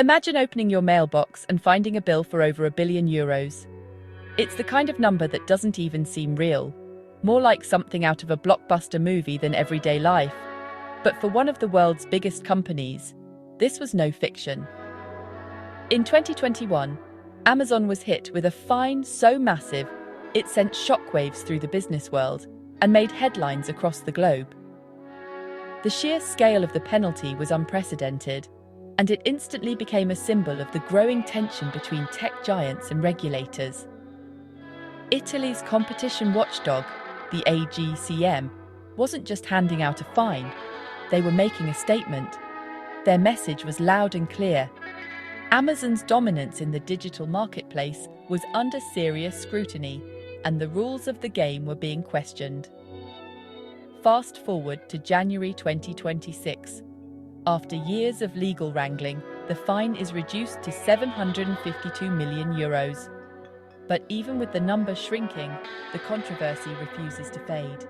Imagine opening your mailbox and finding a bill for over €1 billion. It's the kind of number that doesn't even seem real, more like something out of a blockbuster movie than everyday life. But for one of the world's biggest companies, this was no fiction. In 2021, Amazon was hit with a fine so massive it sent shockwaves through the business world and made headlines across the globe. The sheer scale of the penalty was unprecedented, and it instantly became a symbol of the growing tension between tech giants and regulators. Italy's competition watchdog, the AGCM, wasn't just handing out a fine, they were making a statement. Their message was loud and clear. Amazon's dominance in the digital marketplace was under serious scrutiny, and the rules of the game were being questioned. Fast forward to January 2026. After years of legal wrangling, the fine is reduced to €752 million. But even with the number shrinking, the controversy refuses to fade.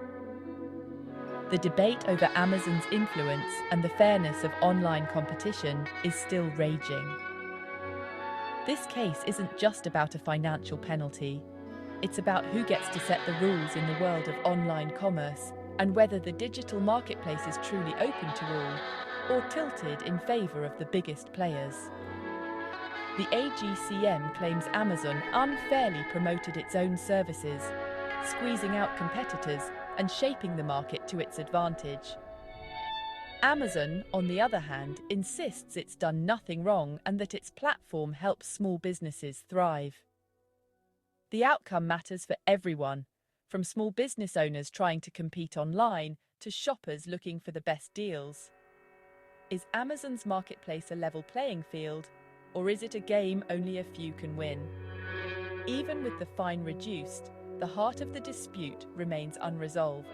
The debate over Amazon's influence and the fairness of online competition is still raging. This case isn't just about a financial penalty. It's about who gets to set the rules in the world of online commerce and whether the digital marketplace is truly open to all or tilted in favor of the biggest players. The AGCM claims Amazon unfairly promoted its own services, squeezing out competitors and shaping the market to its advantage. Amazon, on the other hand, insists it's done nothing wrong and that its platform helps small businesses thrive. The outcome matters for everyone, from small business owners trying to compete online to shoppers looking for the best deals. Is Amazon's marketplace a level playing field, or is it a game only a few can win? Even with the fine reduced, the heart of the dispute remains unresolved.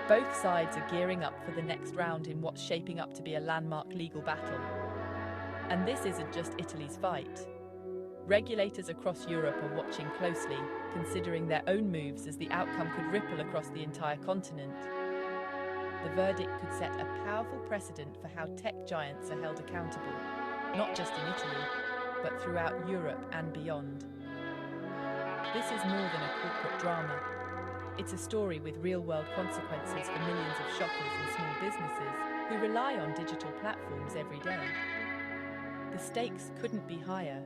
Both sides are gearing up for the next round in what's shaping up to be a landmark legal battle. And this isn't just Italy's fight. Regulators across Europe are watching closely, considering their own moves as the outcome could ripple across the entire continent. The verdict could set a powerful precedent for how tech giants are held accountable, not just in Italy, but throughout Europe and beyond. This is more than a corporate drama. It's a story with real-world consequences for millions of shoppers and small businesses who rely on digital platforms every day. The stakes couldn't be higher.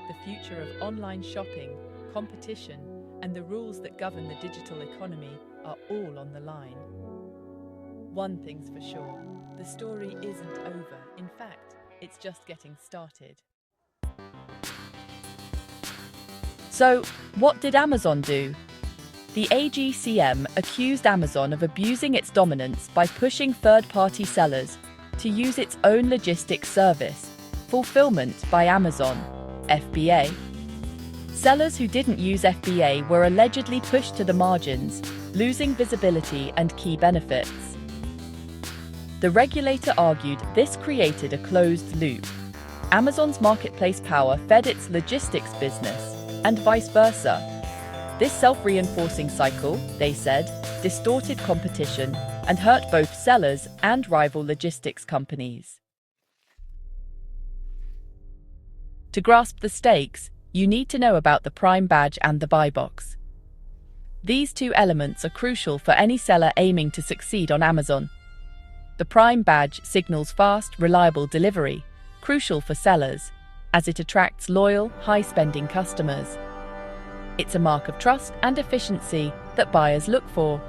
The future of online shopping, competition, and the rules that govern the digital economy are all on the line. One thing's for sure, the story isn't over. In fact, it's just getting started. So, what did Amazon do? The AGCM accused Amazon of abusing its dominance by pushing third-party sellers to use its own logistics service, Fulfillment by Amazon, FBA. Sellers who didn't use FBA were allegedly pushed to the margins, losing visibility and key benefits. The regulator argued this created a closed loop. Amazon's marketplace power fed its logistics business, and vice versa. This self-reinforcing cycle, they said, distorted competition and hurt both sellers and rival logistics companies. To grasp the stakes, you need to know about the Prime badge and the buy box. These two elements are crucial for any seller aiming to succeed on Amazon. The Prime badge signals fast, reliable delivery, crucial for sellers, as it attracts loyal, high-spending customers. It's a mark of trust and efficiency that buyers look for.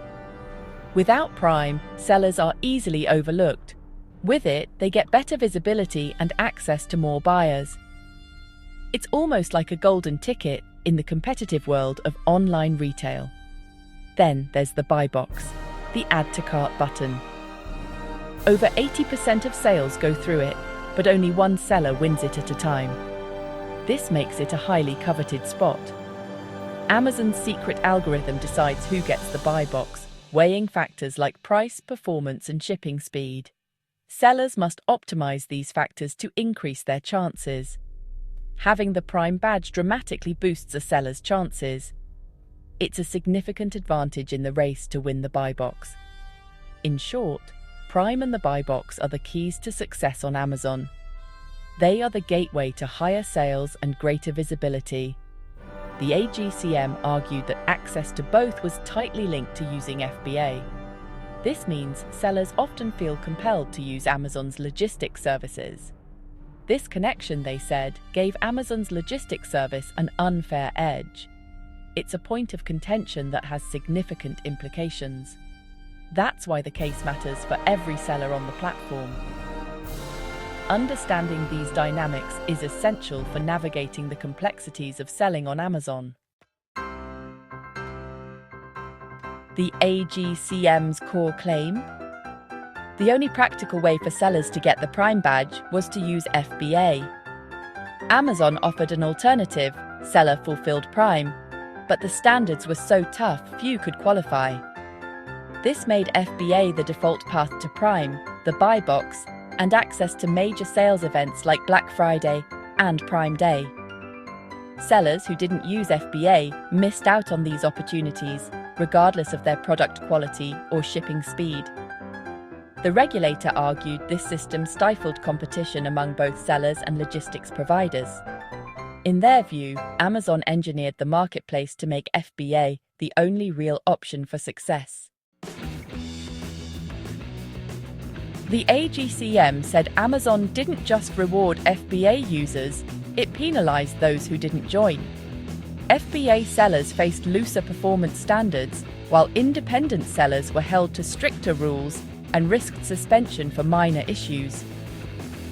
Without Prime, sellers are easily overlooked. With it, they get better visibility and access to more buyers. It's almost like a golden ticket in the competitive world of online retail. Then there's the buy box, the add to cart button. Over 80% of sales go through it, but only one seller wins it at a time. This makes it a highly coveted spot. Amazon's secret algorithm decides who gets the buy box, weighing factors like price, performance, and shipping speed. Sellers must optimize these factors to increase their chances. Having the Prime badge dramatically boosts a seller's chances. It's a significant advantage in the race to win the buy box. In short, Prime and the buy box are the keys to success on Amazon. They are the gateway to higher sales and greater visibility. The AGCM argued that access to both was tightly linked to using FBA. This means sellers often feel compelled to use Amazon's logistics services. This connection, they said, gave Amazon's logistics service an unfair edge. It's a point of contention that has significant implications. That's why the case matters for every seller on the platform. Understanding these dynamics is essential for navigating the complexities of selling on Amazon. The AGCM's core claim? The only practical way for sellers to get the Prime badge was to use FBA. Amazon offered an alternative, seller-fulfilled Prime, but the standards were so tough few could qualify. This made FBA the default path to Prime, the buy box, and access to major sales events like Black Friday and Prime Day. Sellers who didn't use FBA missed out on these opportunities, regardless of their product quality or shipping speed. The regulator argued this system stifled competition among both sellers and logistics providers. In their view, Amazon engineered the marketplace to make FBA the only real option for success. The AGCM said Amazon didn't just reward FBA users, it penalized those who didn't join. FBA sellers faced looser performance standards, while independent sellers were held to stricter rules and risked suspension for minor issues.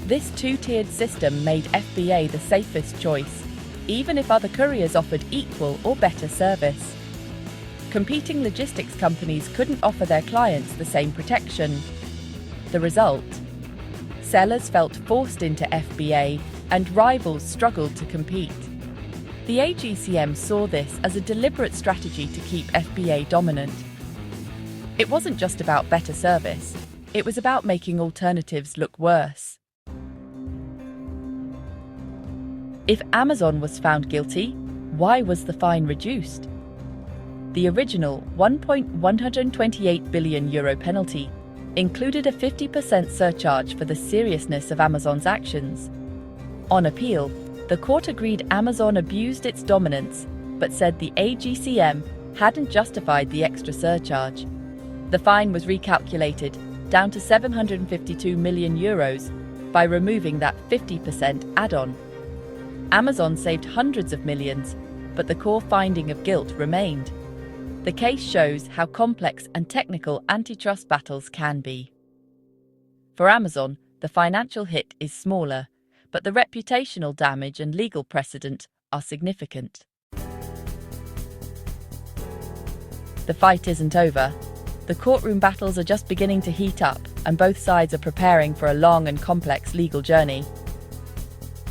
This two-tiered system made FBA the safest choice, even if other couriers offered equal or better service. Competing logistics companies couldn't offer their clients the same protection. The result? Sellers felt forced into FBA, and rivals struggled to compete. The AGCM saw this as a deliberate strategy to keep FBA dominant. It wasn't just about better service, it was about making alternatives look worse. If Amazon was found guilty, why was the fine reduced? The original €1.128 billion penalty included a 50% surcharge for the seriousness of Amazon's actions. On appeal, the court agreed Amazon abused its dominance, but said the AGCM hadn't justified the extra surcharge. The fine was recalculated down to €752 million by removing that 50% add-on. Amazon saved hundreds of millions, but the core finding of guilt remained. The case shows how complex and technical antitrust battles can be. For Amazon, the financial hit is smaller, but the reputational damage and legal precedent are significant. The fight isn't over. The courtroom battles are just beginning to heat up, and both sides are preparing for a long and complex legal journey.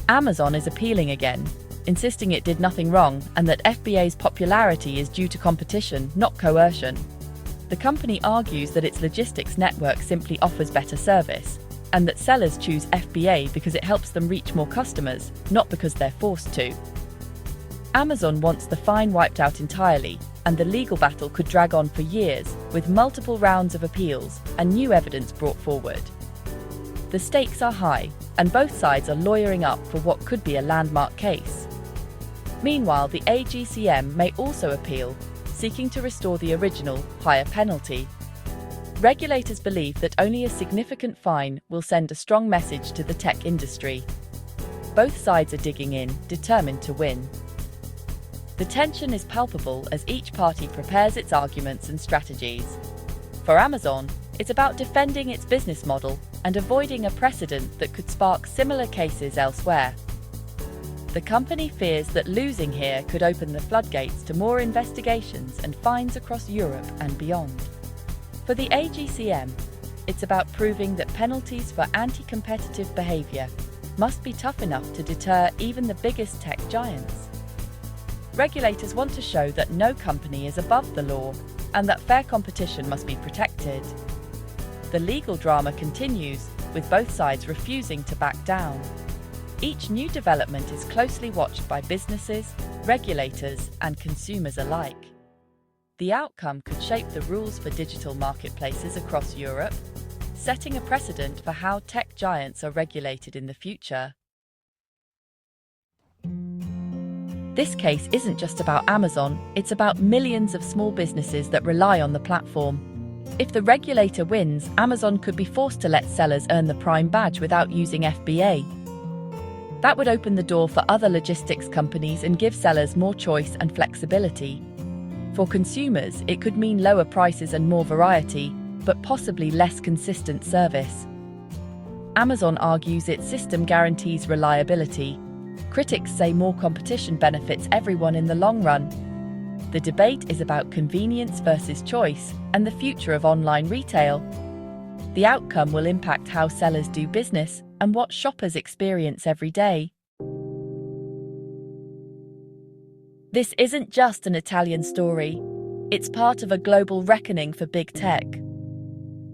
Amazon is appealing again, insisting it did nothing wrong and that FBA's popularity is due to competition, not coercion. The company argues that its logistics network simply offers better service, and that sellers choose FBA because it helps them reach more customers, not because they're forced to. Amazon wants the fine wiped out entirely, and the legal battle could drag on for years, with multiple rounds of appeals and new evidence brought forward. The stakes are high, and both sides are lawyering up for what could be a landmark case. Meanwhile, the AGCM may also appeal, seeking to restore the original, higher penalty. Regulators believe that only a significant fine will send a strong message to the tech industry. Both sides are digging in, determined to win. The tension is palpable as each party prepares its arguments and strategies. For Amazon, it's about defending its business model and avoiding a precedent that could spark similar cases elsewhere. The company fears that losing here could open the floodgates to more investigations and fines across Europe and beyond. For the AGCM, it's about proving that penalties for anti-competitive behavior must be tough enough to deter even the biggest tech giants. Regulators want to show that no company is above the law and that fair competition must be protected. The legal drama continues, with both sides refusing to back down. Each new development is closely watched by businesses, regulators, and consumers alike. The outcome could shape the rules for digital marketplaces across Europe, setting a precedent for how tech giants are regulated in the future. This case isn't just about Amazon, it's about millions of small businesses that rely on the platform. If the regulator wins, Amazon could be forced to let sellers earn the Prime badge without using FBA. That would open the door for other logistics companies and give sellers more choice and flexibility. For consumers, it could mean lower prices and more variety, but possibly less consistent service. Amazon argues its system guarantees reliability. Critics say more competition benefits everyone in the long run. The debate is about convenience versus choice and the future of online retail. The outcome will impact how sellers do business and what shoppers experience every day. This isn't just an Italian story. It's part of a global reckoning for big tech.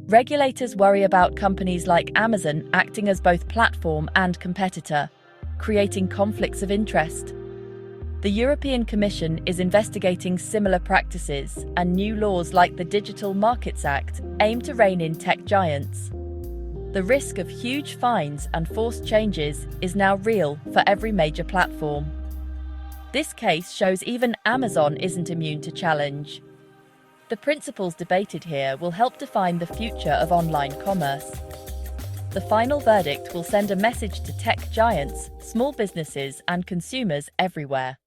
Regulators worry about companies like Amazon acting as both platform and competitor, creating conflicts of interest. The European Commission is investigating similar practices, and new laws like the Digital Markets Act aim to rein in tech giants. The risk of huge fines and forced changes is now real for every major platform. This case shows even Amazon isn't immune to challenge. The principles debated here will help define the future of online commerce. The final verdict will send a message to tech giants, small businesses, and consumers everywhere.